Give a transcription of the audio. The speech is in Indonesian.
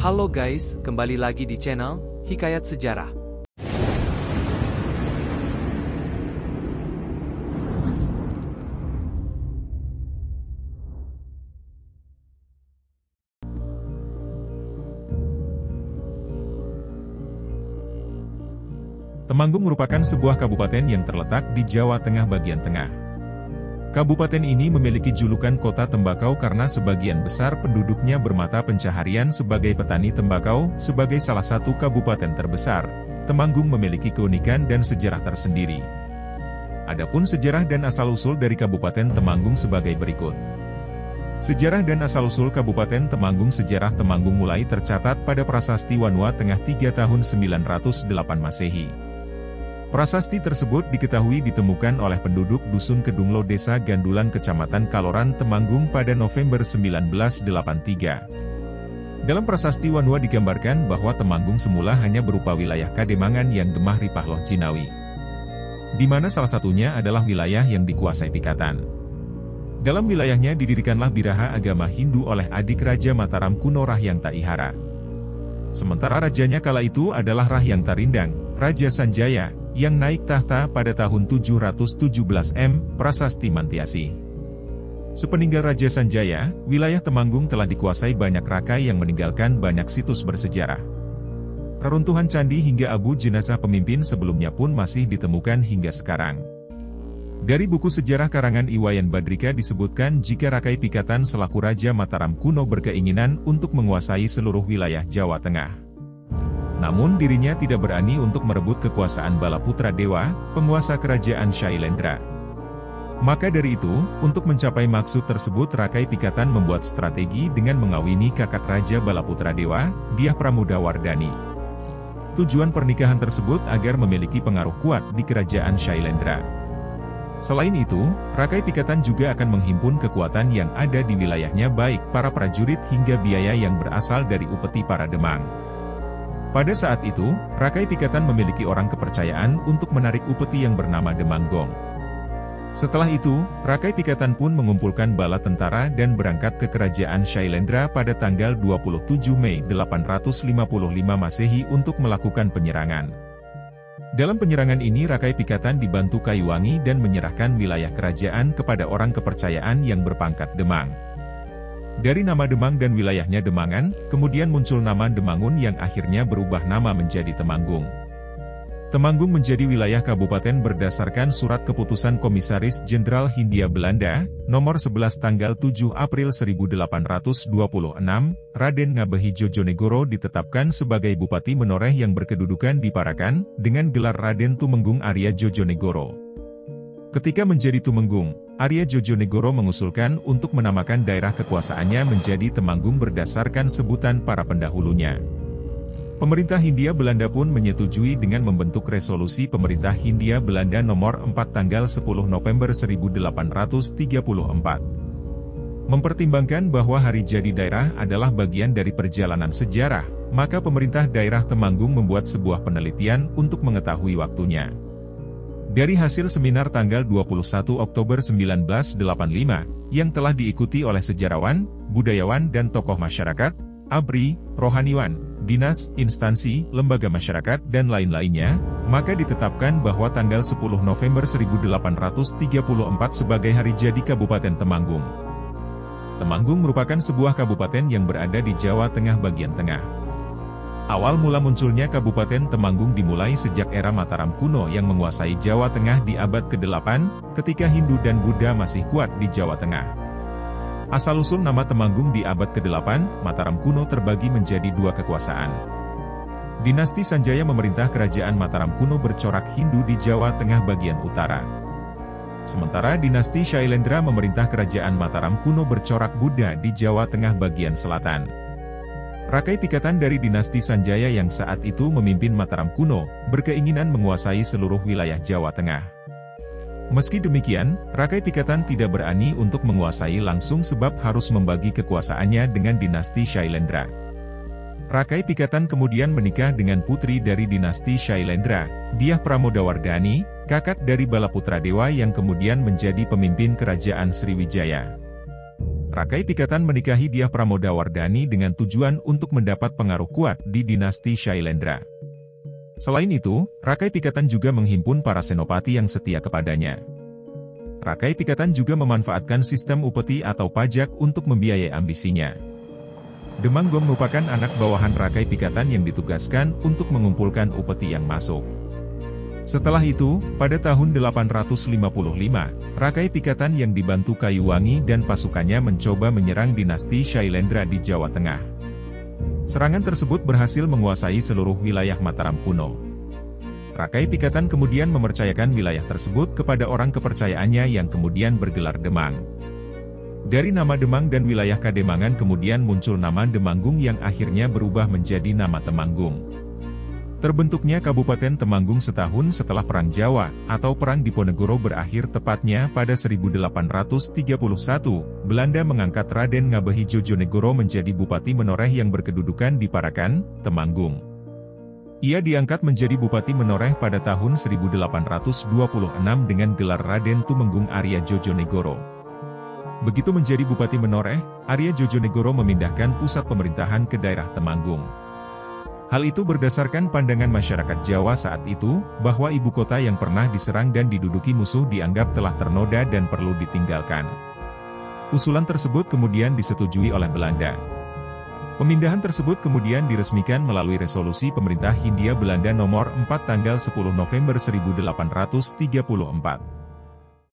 Halo guys, kembali lagi di channel Hikayat Sejarah. Temanggung merupakan sebuah kabupaten yang terletak di Jawa Tengah bagian tengah. Kabupaten ini memiliki julukan kota tembakau karena sebagian besar penduduknya bermata pencaharian sebagai petani tembakau. Sebagai salah satu kabupaten terbesar, Temanggung memiliki keunikan dan sejarah tersendiri. Adapun sejarah dan asal-usul dari Kabupaten Temanggung sebagai berikut. Sejarah dan asal-usul Kabupaten Temanggung. Sejarah Temanggung mulai tercatat pada Prasasti Wanua Tengah 3 tahun 908 Masehi. Prasasti tersebut diketahui ditemukan oleh penduduk Dusun Kedunglo Desa Gandulan Kecamatan Kaloran Temanggung pada November 1983. Dalam Prasasti Wanua digambarkan bahwa Temanggung semula hanya berupa wilayah Kademangan yang gemah Ripahloh Jinawi, di mana salah satunya adalah wilayah yang dikuasai Pikatan. Dalam wilayahnya didirikanlah biraha agama Hindu oleh adik Raja Mataram kuno Rahyang Taihara. Sementara rajanya kala itu adalah Rahyang Tarindang, Raja Sanjaya, yang naik tahta pada tahun 717 Prasasti Mantiasi. Sepeninggal Raja Sanjaya, wilayah Temanggung telah dikuasai banyak rakai yang meninggalkan banyak situs bersejarah. Reruntuhan candi hingga abu jenazah pemimpin sebelumnya pun masih ditemukan hingga sekarang. Dari buku sejarah karangan Iwayan Badrika disebutkan jika Rakai Pikatan selaku Raja Mataram kuno berkeinginan untuk menguasai seluruh wilayah Jawa Tengah. Namun dirinya tidak berani untuk merebut kekuasaan Balaputra Dewa, penguasa kerajaan Shailendra. Maka dari itu, untuk mencapai maksud tersebut Rakai Pikatan membuat strategi dengan mengawini kakak Raja Balaputra Dewa, Dyah Pramodawardhani. Tujuan pernikahan tersebut agar memiliki pengaruh kuat di kerajaan Shailendra. Selain itu, Rakai Pikatan juga akan menghimpun kekuatan yang ada di wilayahnya baik para prajurit hingga biaya yang berasal dari upeti para Demang. Pada saat itu, Rakai Pikatan memiliki orang kepercayaan untuk menarik upeti yang bernama Demanggong. Setelah itu, Rakai Pikatan pun mengumpulkan bala tentara dan berangkat ke kerajaan Shailendra pada tanggal 27 Mei 855 Masehi untuk melakukan penyerangan. Dalam penyerangan ini Rakai Pikatan dibantu Kayuwangi dan menyerahkan wilayah kerajaan kepada orang kepercayaan yang berpangkat Demang. Dari nama Demang dan wilayahnya Demangan, kemudian muncul nama Demangun yang akhirnya berubah nama menjadi Temanggung. Temanggung menjadi wilayah kabupaten berdasarkan surat keputusan Komisaris Jenderal Hindia Belanda, nomor 11 tanggal 7 April 1826, Raden Ngabehi Jojonegoro ditetapkan sebagai Bupati Menoreh yang berkedudukan di Parakan, dengan gelar Raden Tumenggung Arya Jojonegoro. Ketika menjadi Tumenggung, Arya Jojonegoro mengusulkan untuk menamakan daerah kekuasaannya menjadi Temanggung berdasarkan sebutan para pendahulunya. Pemerintah Hindia Belanda pun menyetujui dengan membentuk resolusi Pemerintah Hindia Belanda nomor 4 tanggal 10 November 1834. Mempertimbangkan bahwa hari jadi daerah adalah bagian dari perjalanan sejarah, maka pemerintah daerah Temanggung membuat sebuah penelitian untuk mengetahui waktunya. Dari hasil seminar tanggal 21 Oktober 1985, yang telah diikuti oleh sejarawan, budayawan dan tokoh masyarakat, ABRI, rohaniwan, dinas, instansi, lembaga masyarakat dan lain-lainnya, maka ditetapkan bahwa tanggal 10 November 1834 sebagai hari jadi Kabupaten Temanggung. Temanggung merupakan sebuah kabupaten yang berada di Jawa Tengah bagian tengah. Awal mula munculnya Kabupaten Temanggung dimulai sejak era Mataram kuno yang menguasai Jawa Tengah di abad ke-8, ketika Hindu dan Buddha masih kuat di Jawa Tengah. Asal-usul nama Temanggung di abad ke-8, Mataram kuno terbagi menjadi dua kekuasaan. Dinasti Sanjaya memerintah kerajaan Mataram kuno bercorak Hindu di Jawa Tengah bagian utara. Sementara dinasti Shailendra memerintah kerajaan Mataram kuno bercorak Buddha di Jawa Tengah bagian selatan. Rakai Pikatan dari dinasti Sanjaya yang saat itu memimpin Mataram kuno, berkeinginan menguasai seluruh wilayah Jawa Tengah. Meski demikian, Rakai Pikatan tidak berani untuk menguasai langsung sebab harus membagi kekuasaannya dengan dinasti Shailendra. Rakai Pikatan kemudian menikah dengan putri dari dinasti Shailendra, Dyah Pramodawardhani, kakak dari Balaputra Dewa yang kemudian menjadi pemimpin kerajaan Sriwijaya. Rakai Pikatan menikahi Dyah Pramodawardhani dengan tujuan untuk mendapat pengaruh kuat di dinasti Shailendra. Selain itu, Rakai Pikatan juga menghimpun para senopati yang setia kepadanya. Rakai Pikatan juga memanfaatkan sistem upeti atau pajak untuk membiayai ambisinya. Demanggong merupakan anak bawahan Rakai Pikatan yang ditugaskan untuk mengumpulkan upeti yang masuk. Setelah itu, pada tahun 855, Rakai Pikatan yang dibantu Kayuwangi dan pasukannya mencoba menyerang dinasti Shailendra di Jawa Tengah. Serangan tersebut berhasil menguasai seluruh wilayah Mataram kuno. Rakai Pikatan kemudian mempercayakan wilayah tersebut kepada orang kepercayaannya yang kemudian bergelar Demang. Dari nama Demang dan wilayah Kademangan kemudian muncul nama Demanggung yang akhirnya berubah menjadi nama Temanggung. Terbentuknya Kabupaten Temanggung setahun setelah Perang Jawa, atau Perang Diponegoro berakhir tepatnya pada 1831, Belanda mengangkat Raden Ngabehi Jojonegoro menjadi Bupati Menoreh yang berkedudukan di Parakan, Temanggung. Ia diangkat menjadi Bupati Menoreh pada tahun 1826 dengan gelar Raden Tumenggung Arya Jojonegoro. Begitu menjadi Bupati Menoreh, Arya Jojonegoro memindahkan pusat pemerintahan ke daerah Temanggung. Hal itu berdasarkan pandangan masyarakat Jawa saat itu, bahwa ibu kota yang pernah diserang dan diduduki musuh dianggap telah ternoda dan perlu ditinggalkan. Usulan tersebut kemudian disetujui oleh Belanda. Pemindahan tersebut kemudian diresmikan melalui resolusi pemerintah Hindia Belanda nomor 4 tanggal 10 November 1834.